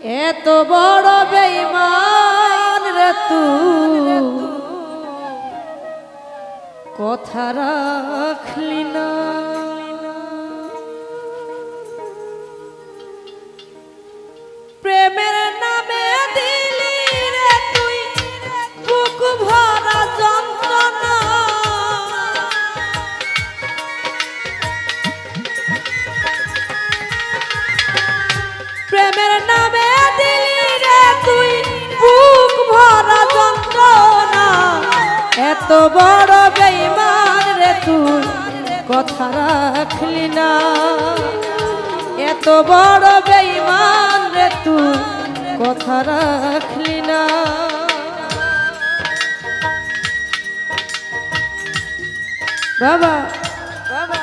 এত বড় বেঈমান রে তুই কথা রাখলি না। প্রেমের নামে দিলি রে তুই বুক ভরা যন্ত্রণা। প্রেমের নামে দিলি রে তুই বুক ভরা যন্ত্রণা। এত বড় বেঈমান রে তুই কথা রাখলি না। এত বড় বেঈমান রে তুই কথা রাখলি না। বাবা বাবা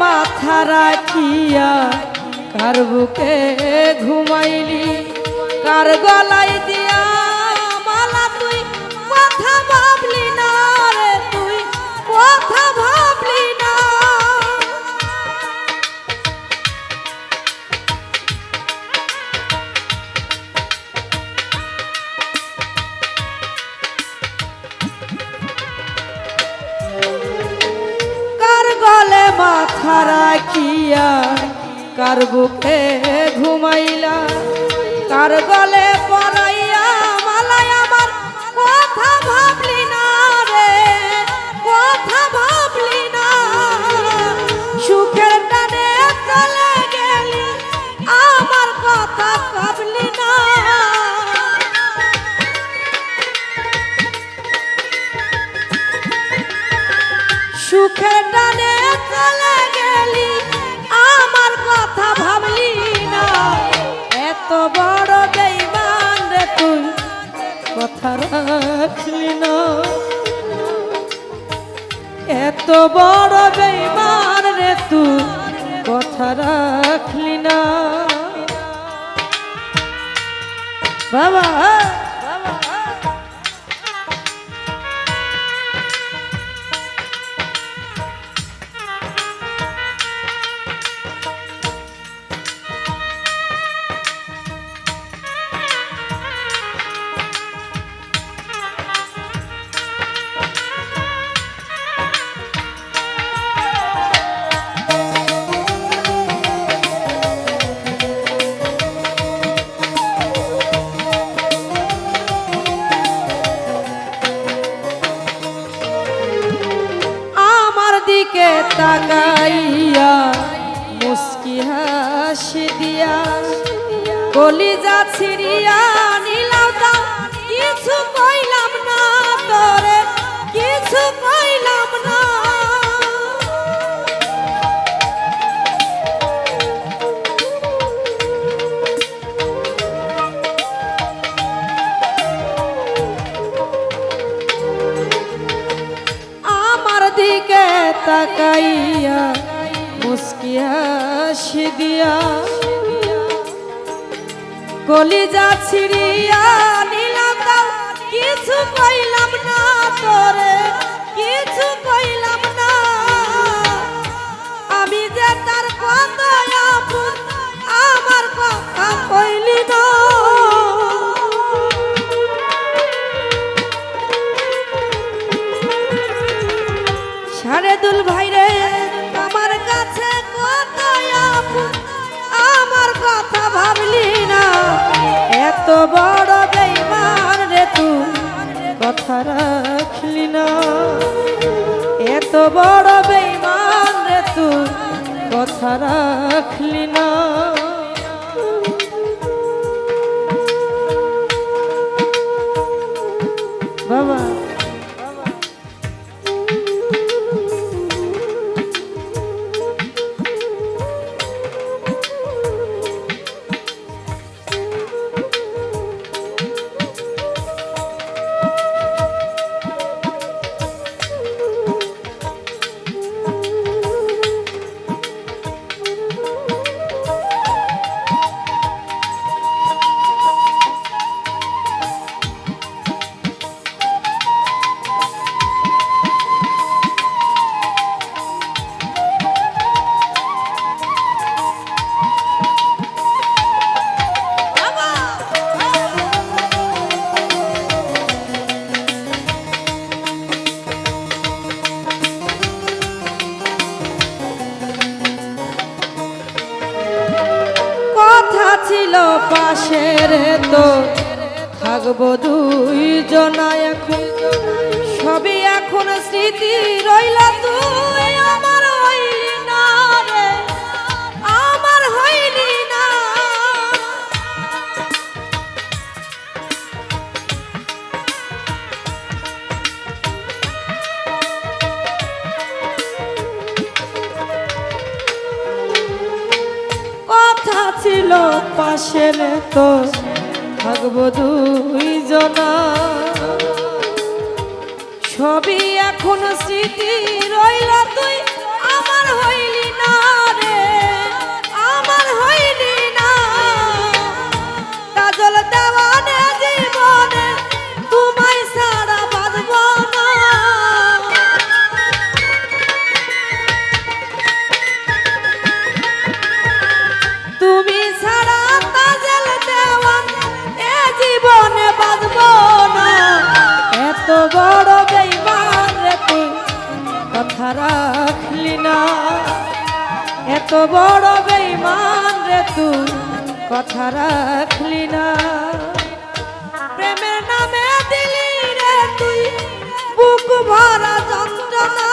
মাথা রাখিয়া কার বুকে ঘুমাইলি, কার গলায় দিয়া মালা তুই কথা ভাবলি না রে তুই কথা ভাবলি না। গলে মাথা রাখিয়া কার বুকে ঘুমাইলা, কার গলে পরাইয়া মালায় আমার কথা ভাবলি না রে কথা ভাবলি না। সুখের টানে চলে গেলি আমার কথা ভাবলি না। সুখের টানে চলে গেলি আমার কথা ভাবলি না। এত বড় বেঈমান রে তুই কথা রাখলি না। এত বড় বেঈমান রে তুই কথা রাখলি না। বাবা দিকে তাকাইয়া মুস্কি হাসি দিয়া কলিজা ছিড়িয়া নিলাম দাও কিছু কইলাম না তোরে কিছু কইলাম না। দিকে তাকাইয়া মুস্কি হাসি দিয়া কলিজা ছিড়িয়া নিলাম দাও কিছু কইলাম না তোরে কিছু কইলাম না। আমি যে তার কথা আপন আমার কথা কইলি না। সারে দুল ভাই রে আমার কাছে কত আপন আমার কথা ভাবলি না। এত বড় বেঈমান রে তুই কথা রাখলি না। এত বড় বেঈমান রে তুই কথা রাখলি না। বাবা ছিল পাশে রে তো থাকবো দুইজনা এখন সবই এখন স্মৃতি রইল তুই আমার হইলি না রে আমার হইলি না কথা ছিল পাশে রে তো থাকবো দুইজনা সবই এখন স্মৃতি রইল তুই আমার হইলি না রে আমার হইলি না কাজল দেওয়ানে জীবনে তোমায় ছাড়া বাঁধব না তুমি ছাড়া কাজল দেওয়ান এ জীবনে বাঁধব না এত বড় বেঈমান রে তুই কথা রাখলি না এত বড় বেঈমান রে তুই কথা রাখলি না প্রেমের নামে দিলি রে তুই বুক ভরা যন্ত্রণা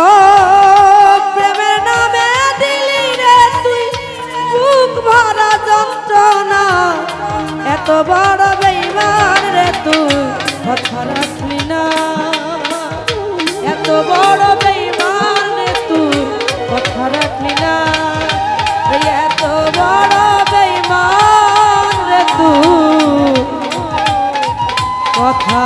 ও প্রেমের নামে দিলি রে তুই বুক ভরা যন্ত্রণা এত বড় বেঈমান রে তুই কথা রাখলি না এত বড় বেঈমান রে তুই কথা রাখলি না এত বড় বেঈমান রে তুই কথা